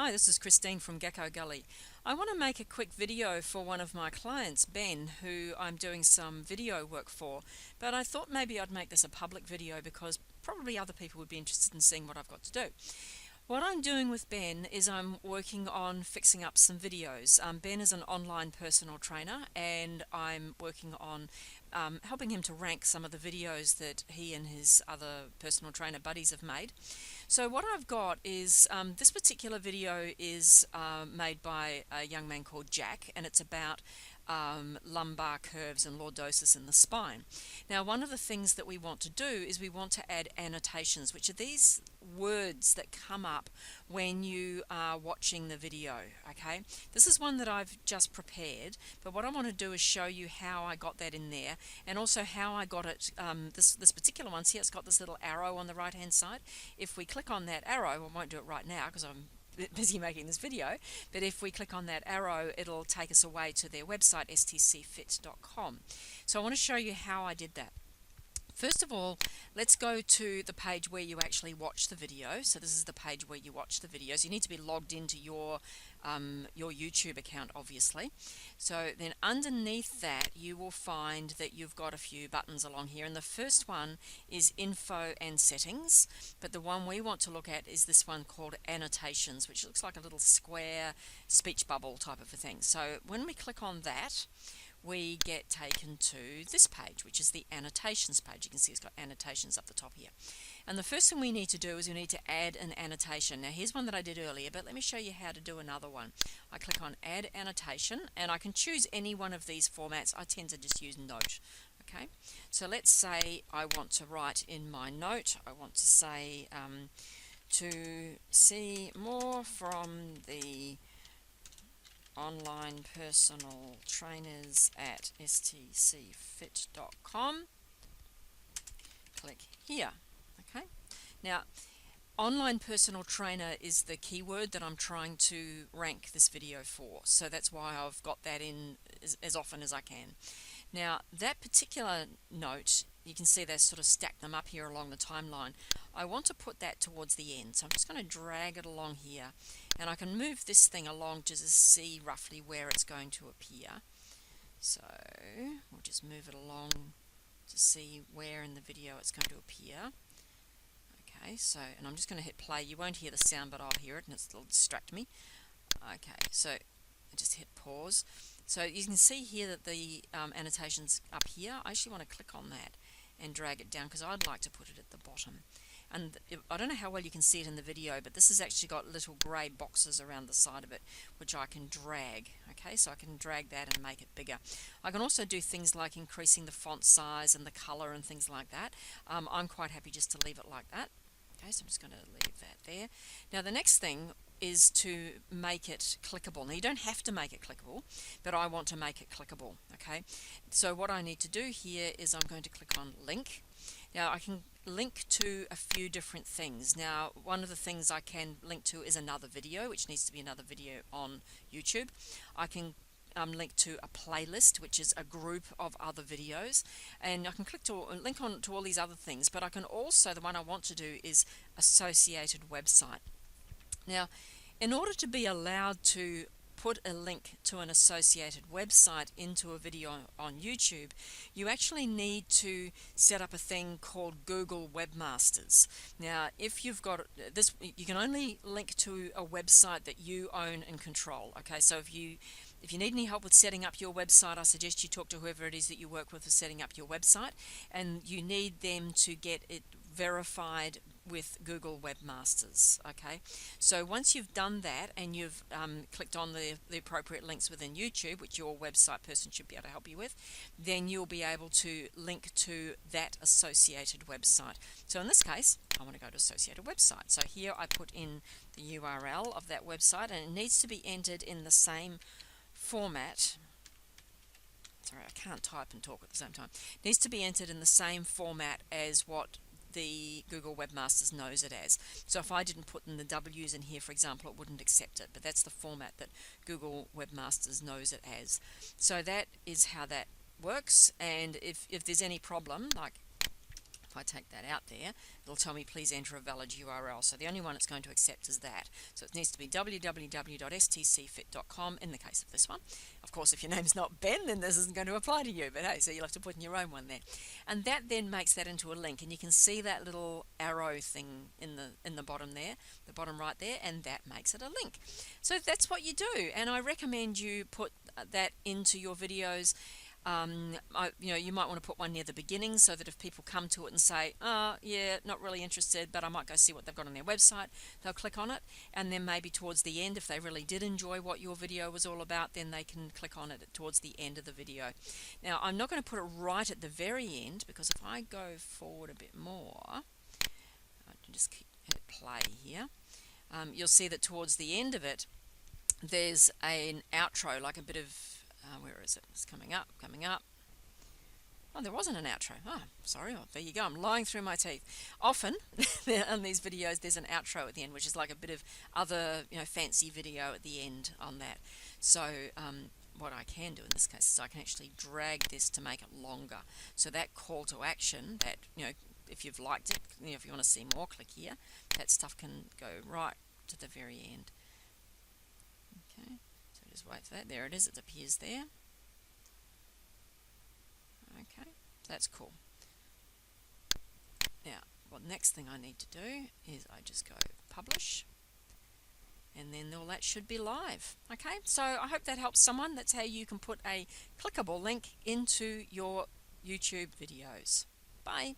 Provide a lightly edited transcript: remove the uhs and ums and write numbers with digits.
Hi, this is Christine from Gecko Gully. I want to make a quick video for one of my clients, Ben, who I'm doing some video work for, but I thought maybe I'd make this a public video because probably other people would be interested in seeing what I've got to do. What I'm doing with Ben is I'm working on fixing up some videos. Ben is an online personal trainer and I'm working on helping him to rank some of the videos that he and his other personal trainer buddies have made. So what I've got is this particular video is made by a young man called Jack, and it's about lumbar curves and lordosis in the spine. Now, one of the things that we want to do is we want to add annotations, which are these words that come up when you are watching the video. Okay, this is one that I've just prepared, but what I want to do is show you how I got that in there, and also how I got it. This particular one here, it's got this little arrow on the right hand side. If we click on that arrow, I won't do it right now because I'm busy making this video, but if we click on that arrow, it'll take us away to their website, stcfit.com. So I want to show you how I did that. First of all, let's go to the page where you actually watch the video. So this is the page where you watch the videos. You need to be logged into your YouTube account, obviously. So then underneath that, you will find that you've got a few buttons along here, and the first one is info and settings, but the one we want to look at is this one called annotations, which looks like a little square speech bubble type of a thing. So when we click on that, we get taken to this page, which is the annotations page. You can see it's got annotations up the top here. And the first thing we need to do is we need to add an annotation. Now here's one that I did earlier, but let me show you how to do another one. I click on add annotation, and I can choose any one of these formats. I tend to just use note. Okay, so let's say I want to write in my note, I want to say to see more from the online personal trainers at stcfit.com. Click here. Okay, now online personal trainer is the keyword that I'm trying to rank this video for, so that's why I've got that in as often as I can. Now that particular note, you can see they sort of stack them up here along the timeline. I want to put that towards the end, so I'm just going to drag it along here, and I can move this thing along to just see roughly where it's going to appear. So we'll just move it along to see where in the video it's going to appear. Okay, so, and I'm just going to hit play. You won't hear the sound, but I'll hear it, and it'll distract me. Okay, so I just hit pause. So you can see here that the annotation's up here. I actually want to click on that and drag it down because I'd like to put it at the bottom. And I don't know how well you can see it in the video, but this has actually got little grey boxes around the side of it, which I can drag. Okay, so I can drag that and make it bigger. I can also do things like increasing the font size and the colour and things like that. I'm quite happy just to leave it like that. Okay, so I'm just going to leave that there. Now the next thing is to make it clickable. Now you don't have to make it clickable, but I want to make it clickable. Okay, so what I need to do here is I'm going to click on link. Now I can link to a few different things. Now one of the things I can link to is another video, which needs to be another video on YouTube. I can link to a playlist, which is a group of other videos, and I can link on to all these other things, but I can also, the one I want to do is associated website. Now in order to be allowed to put a link to an associated website into a video on YouTube, you actually need to set up a thing called Google Webmasters. Now if you've got this, you can only link to a website that you own and control. Okay, so if you need any help with setting up your website, I suggest you talk to whoever it is that you work with for setting up your website, and you need them to get it verified with Google Webmasters. Okay, so once you've done that and you've clicked on the appropriate links within YouTube, which your website person should be able to help you with, then you'll be able to link to that associated website. So in this case, I want to go to associated website. So here I put in the URL of that website, and it needs to be entered in the same format. Sorry, I can't type and talk at the same time. It needs to be entered in the same format as what the Google Webmasters knows it as. So if I didn't put in the W's in here, for example, it wouldn't accept it, but that's the format that Google Webmasters knows it as. So that is how that works, and if there's any problem, like If I take that out there, it'll tell me please enter a valid URL. So the only one it's going to accept is that. So it needs to be www.stcfit.com in the case of this one. Of course, if your name's not Ben, then this isn't going to apply to you, but hey, so you'll have to put in your own one there. And that then makes that into a link, and you can see that little arrow thing in the bottom there, the bottom right there, and that makes it a link. So that's what you do, and I recommend you put that into your videos. You might want to put one near the beginning so that if people come to it and say, oh yeah, not really interested, but I might go see what they've got on their website, they'll click on it. And then maybe towards the end, if they really did enjoy what your video was all about, then they can click on it towards the end of the video. Now I'm not going to put it right at the very end, because if I go forward a bit more, I can just hit play here, you'll see that towards the end of it there's an outro, like a bit of where is it? It's coming up. Oh, there wasn't an outro. Oh, sorry. Oh, there you go. I'm lying through my teeth. Often on these videos there's an outro at the end, which is like a bit of other, fancy video at the end on that. So what I can do in this case is I can actually drag this to make it longer. So that call to action, that, if you've liked it, if you want to see more, click here. That stuff can go right to the very end. Okay. Just wait for that. There it is. It appears there. Okay, that's cool. Now, what next thing I need to do is I just go publish, and then all that should be live. Okay, so I hope that helps someone. That's how you can put a clickable link into your YouTube videos. Bye.